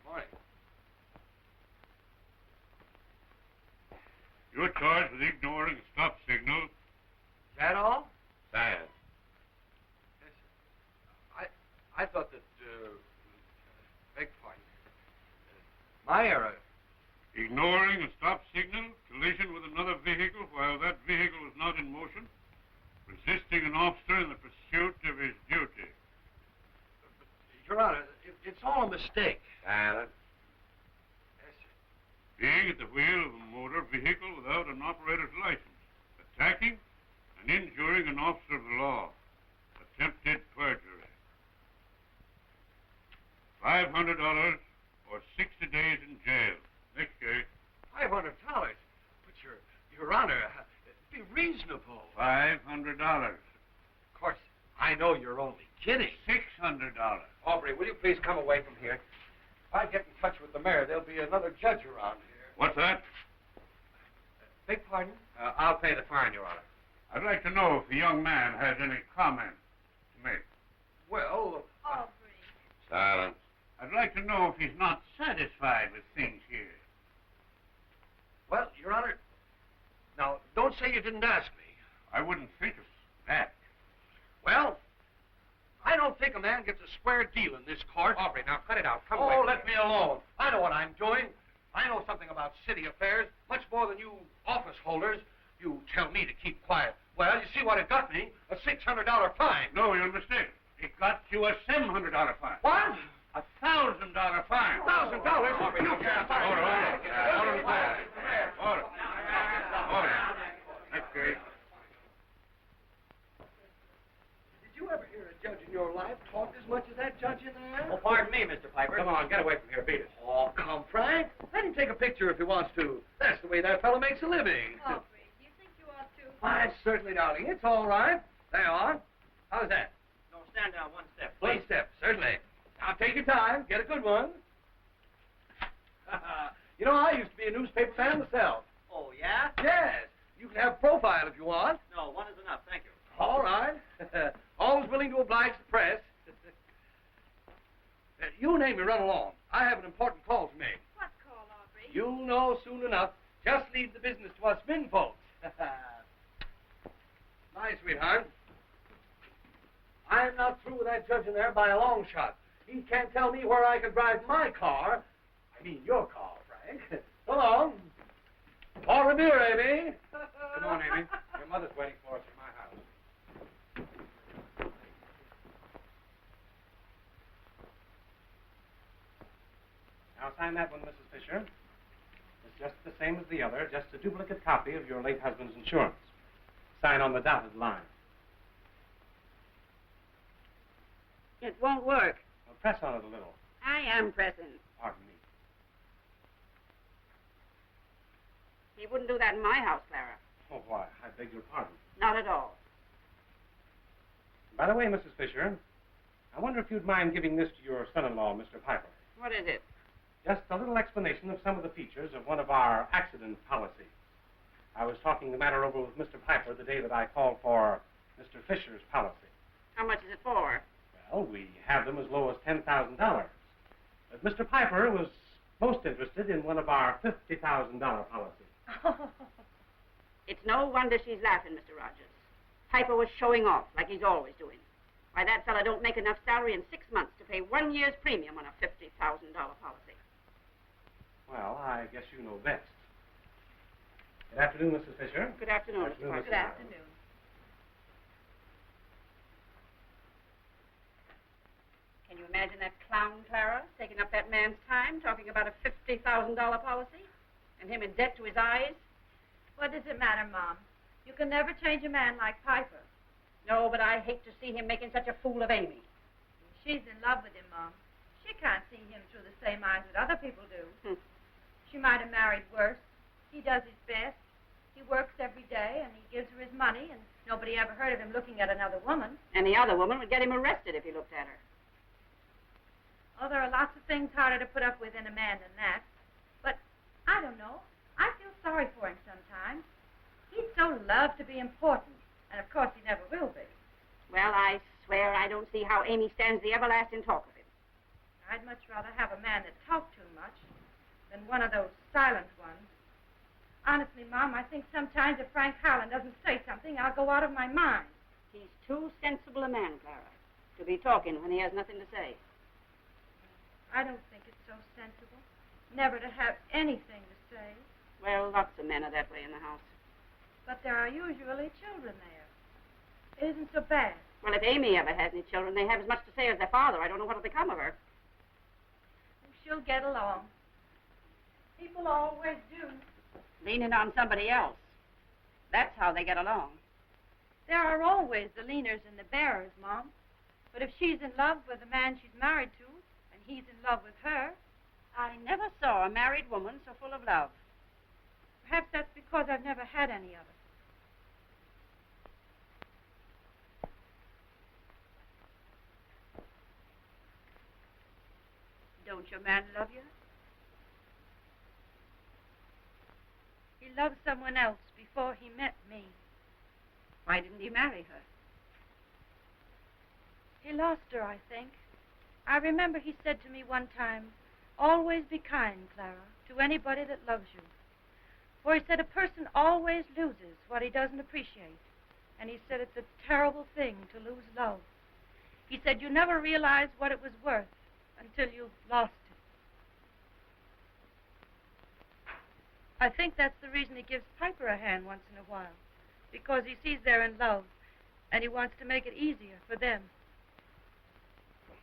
Morning. You're charged with ignoring a stop signal. Is that all? Bad. Yes, sir. I thought that, beg pardon. My error. Ignoring a stop signal, collision with another vehicle while that vehicle is not in motion, resisting an officer in the pursuit of his duty. Your Honor, it's all a mistake. Silent. Yes, sir. Being at the wheel of a motor vehicle without an operator's license, attacking and injuring an officer of the law, attempted perjury. $500 or 60 days in jail. Next case. $500. But Your Honor, be reasonable. $500. Of course, I I know you're only kidding. $600. Aubrey, will you please come away from here? If I get in touch with the mayor, there'll be another judge around here. What's that? Beg pardon? I'll pay the fine, Your Honor. I'd like to know if the young man has any comment to make. Well... Aubrey. Silence. I'd like to know if he's not satisfied with things here. Well, Your Honor, now, don't say you didn't ask me. I wouldn't think of that. Well, I don't think a man gets a square deal in this court. Aubrey, now cut it out. Come away. Oh, let me alone. I know what I'm doing. I know something about city affairs, much more than you office holders. You tell me to keep quiet. Well, you see what it got me? A $600 fine. No, you're mistaken. It got you a $700 fine. What? $1,000 fine. $1,000? Order, order, order. Order. Okay. Did you ever hear a judge in your life talk as much as that judge in there? Oh, pardon me, Mr. Piper. Come on, get away from here. Beat it. Oh, come, Frank. Let him take a picture if he wants to. That's the way that fellow makes a living. Aubrey, do you think you ought to? Why, certainly, darling. It's all right. There you are. How's that? No, stand down one step. One step, certainly. Now, take your time. Get a good one. You know, I used to be a newspaper fan myself. Oh, yeah? Yes. You can have a profile if you want. No, one is enough. Thank you. All right. Always willing to oblige the press. You and Amy run along. I have an important call to make. What call, Aubrey? You'll know soon enough. Just leave the business to us men folks. Bye, sweetheart. I'm not through with that judge in there by a long shot. He can't tell me where I can drive my car. I mean your car, Frank. So long. Au revoir, Amy. Come on, Amy. Your mother's waiting for us in my house. Now sign that one, Mrs. Fisher. It's just the same as the other, just a duplicate copy of your late husband's insurance. Sign on the dotted line. It won't work. Well, press on it a little. I am pressing. Pardon me. He wouldn't do that in my house, Clara. Oh, why? I beg your pardon. Not at all. By the way, Mrs. Fisher, I wonder if you'd mind giving this to your son-in-law, Mr. Piper. What is it? Just a little explanation of some of the features of one of our accident policies. I was talking the matter over with Mr. Piper the day that I called for Mr. Fisher's policy. How much is it for? Well, we have them as low as $10,000. But Mr. Piper was most interested in one of our $50,000 policies. It's no wonder she's laughing, Mr. Rogers. Piper was showing off like he's always doing. Why, that fella don't make enough salary in 6 months to pay 1 year's premium on a $50,000 policy. Well, I guess you know best. Good afternoon, Mrs. Fisher. Good afternoon, Mr. Parker. Good afternoon. Can you imagine that clown, Clara, taking up that man's time, talking about a $50,000 policy? And him in debt to his eyes? What does it matter, Mom? You can never change a man like Piper. No, but I hate to see him making such a fool of Amy. She's in love with him, Mom. She can't see him through the same eyes that other people do. She might have married worse. He does his best. He works every day, and he gives her his money, and nobody ever heard of him looking at another woman. Any other woman would get him arrested if he looked at her. Oh, there are lots of things harder to put up with in a man than that. But I don't know. I feel sorry for him sometimes. He'd so love to be important, and of course he never will be. Well, I swear I don't see how Amy stands the everlasting talk of him. I'd much rather have a man that talked too much than one of those silent ones. Honestly, Mom, I think sometimes if Frank Harlan doesn't say something, I'll go out of my mind. He's too sensible a man, Clara, to be talking when he has nothing to say. I don't think it's so sensible. Never to have anything to say. Well, lots of men are that way in the house. But there are usually children there. It isn't so bad. Well, if Amy ever has any children, they have as much to say as their father. I don't know what'll become of her. She'll get along. People always do. Leaning on somebody else. That's how they get along. There are always the leaners and the bearers, Mom. But if she's in love with the man she's married to, and he's in love with her... I never saw a married woman so full of love. Perhaps that's because I've never had any of it. don't your man love you? He loved someone else before he met me. Why didn't he marry her? He lost her, I think. I remember he said to me one time, always be kind, Clara, to anybody that loves you. For he said a person always loses what he doesn't appreciate. And he said it's a terrible thing to lose love. He said you never realize what it was worth until you've lost it. I think that's the reason he gives Piper a hand once in a while. Because he sees they're in love, and he wants to make it easier for them.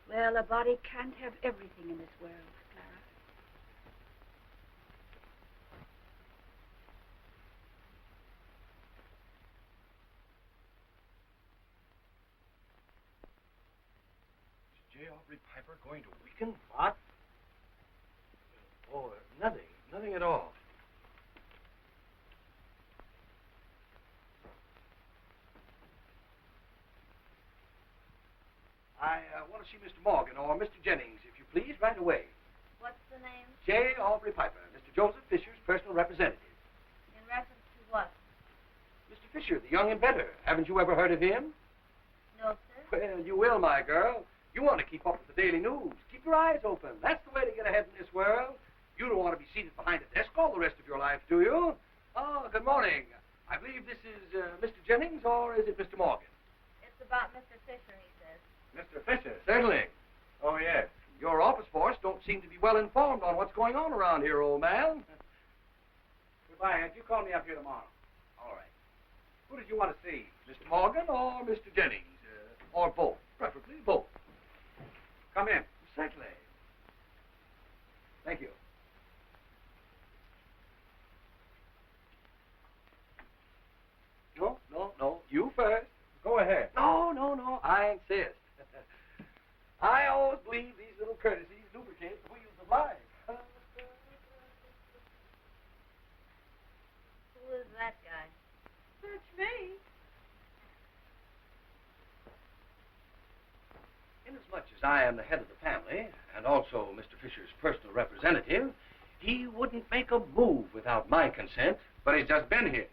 Well, a body can't have everything in this world, Clara. Is J. Aubrey Piper going to weaken? What? Oh, nothing at all. I want to see Mr. Morgan or Mr. Jennings, if you please, right away. What's the name? J. Aubrey Piper, Mr. Joseph Fisher's personal representative. In reference to what? Mr. Fisher, the young inventor. Haven't you ever heard of him? No, sir. Well, you will, my girl. You want to keep up with the daily news. Keep your eyes open. That's the way to get ahead in this world. You don't want to be seated behind a desk all the rest of your life, do you? Oh, good morning. I believe this is Mr. Jennings, or is it Mr. Morgan? It's about Mr. Fisher, he says. Mr. Fisher? Certainly. Oh, yes. Your office force don't seem to be well informed on what's going on around here, old man. Goodbye, Aunt. You call me up here tomorrow. All right. Who did you want to see? Mr. Morgan or Mr. Jennings? Or both. Preferably both. Come in. Certainly. Thank you. No. You first. Go ahead. No. I insist. I always believe these little courtesies lubricate the wheels of life. Who is that guy? That's me. Inasmuch as I am the head of the family, and also Mr. Fisher's personal representative, he wouldn't make a move without my consent. But he's just been here.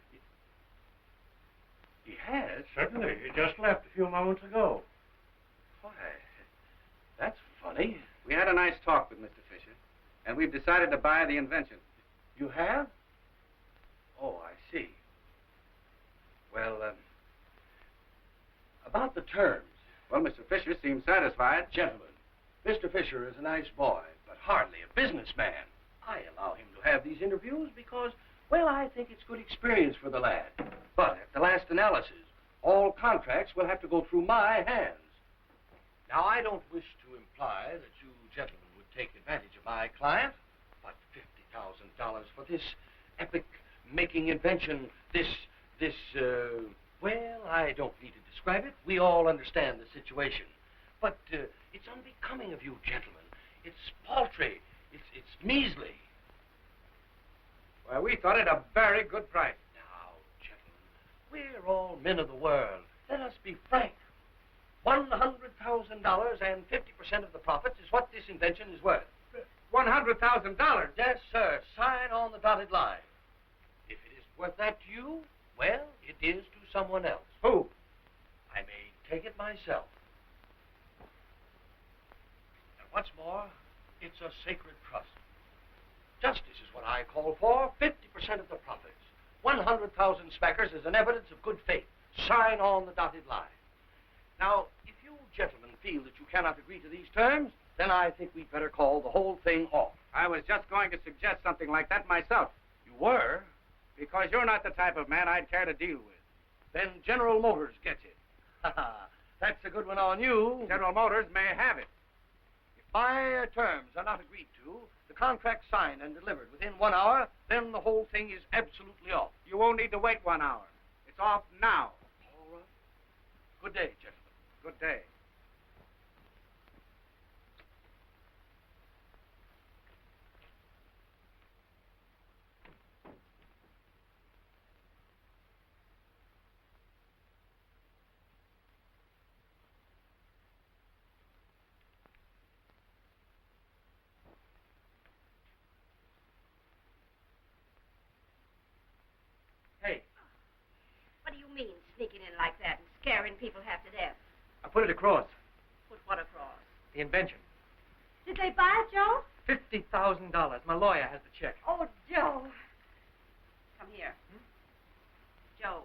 He has? Certainly. He just left a few moments ago. Why, that's funny. We had a nice talk with Mr. Fisher, and we've decided to buy the invention. You have? Oh, I see. Well, about the terms. Well, Mr. Fisher seems satisfied. Gentlemen, Mr. Fisher is a nice boy, but hardly a businessman. I allow him to have these interviews because, well, I think it's good experience for the lad. But at the last analysis, all contracts will have to go through my hands. Now, I don't wish to imply that you gentlemen would take advantage of my client, but $50,000 for this epic-making invention, well, I don't need to describe it. We all understand the situation. But it's unbecoming of you gentlemen. It's paltry. It's measly. Well, we thought it a very good price. Now, gentlemen, we're all men of the world. Let us be frank. $100,000 and 50% of the profits is what this invention is worth. $100,000? Yes, sir. Sign on the dotted line. If it isn't worth that to you, well, it is to someone else. Who? I may take it myself. And what's more, it's a sacred trust. Justice is what I call for, 50% of the profits. 100,000 spackers is an evidence of good faith. Sign on the dotted line. Now, if you gentlemen feel that you cannot agree to these terms, then I think we'd better call the whole thing off. I was just going to suggest something like that myself. You were? Because you're not the type of man I'd care to deal with. Then General Motors gets it. That's a good one on you. General Motors may have it. If my terms are not agreed to, the contract signed and delivered within 1 hour, then the whole thing is absolutely off. You won't need to wait 1 hour. It's off now. All right. Good day, gentlemen. Good day. people have to death? I put it across. Put what across? The invention. Did they buy it, Joe? $50,000. My lawyer has the check. Oh, Joe. Come here. Joe,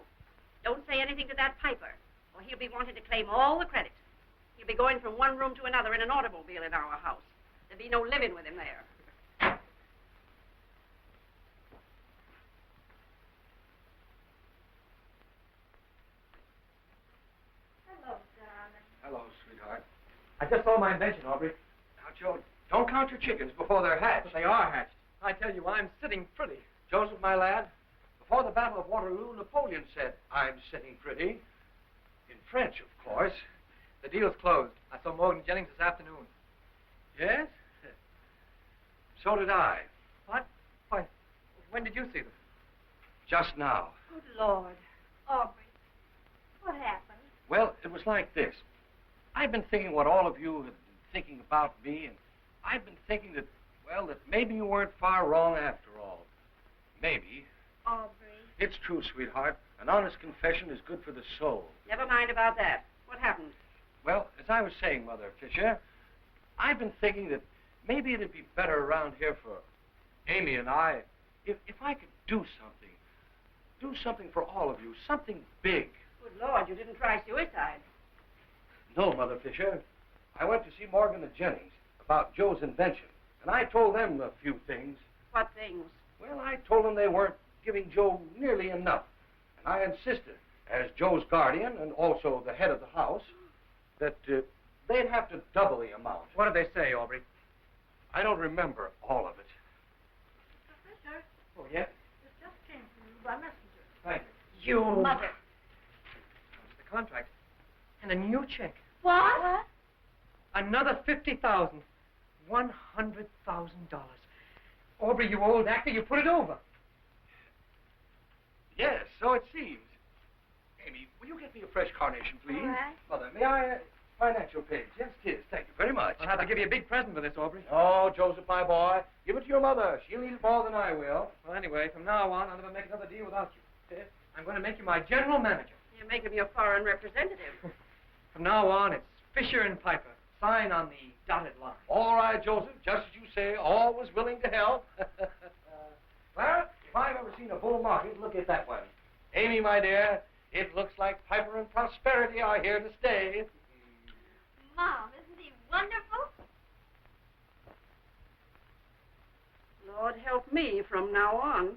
don't say anything to that Piper, or he'll be wanting to claim all the credit. He'll be going from one room to another in an automobile in our house. There'll be no living with him there. Hello, darling. Hello, sweetheart. I just saw my invention, Aubrey. Now, Joe, don't count your chickens before they're hatched. But they are hatched. I tell you, I'm sitting pretty. Joseph, my lad, before the Battle of Waterloo, Napoleon said, "I'm sitting pretty." In French, of course. The deal's closed. I saw Morgan Jennings this afternoon. Yes? So did I. What? Why, when did you see them? Just now. Good Lord. Aubrey, what happened? Well, it was like this. I've been thinking what all of you have been thinking about me, and I've been thinking that, well, that maybe you weren't far wrong after all. Maybe. Aubrey. It's true, sweetheart. An honest confession is good for the soul. Never mind about that. What happened? Well, as I was saying, Mother Fisher, I've been thinking that maybe it'd be better around here for Amy and I if I could do something for all of you, something big. Good Lord, you didn't try suicide. No, Mother Fisher. I went to see Morgan and Jennings about Joe's invention, and I told them a few things. What things? Well, I told them they weren't giving Joe nearly enough, and I insisted, as Joe's guardian and also the head of the house, that they'd have to double the amount. What did they say, Aubrey? I don't remember all of it. Professor, Oh, yes? this just came from you by messenger. Thank you. You mother. It's the contract. And a new check. What? Another $50,000. $100,000. Aubrey, you old actor, you put it over. Yes, so it seems. Amy, will you get me a fresh carnation, please? All right. Mother, may I... financial page. Yes, it is. Thank you very much. I'll have to give you a big present for this, Aubrey. Oh, Joseph, my boy. Give it to your mother. She'll need it more than I will. Well, anyway, from now on, I'll never make another deal without you. I'm going to make you my general manager. You make him your foreign representative. From now on, it's Fisher and Piper. Sign on the dotted line. All right, Joseph. Just as you say, always willing to help. Well, if I've ever seen a bull market, look at that one. Amy, my dear, it looks like Piper and Prosperity are here to stay. Mom, isn't he wonderful? Lord help me from now on.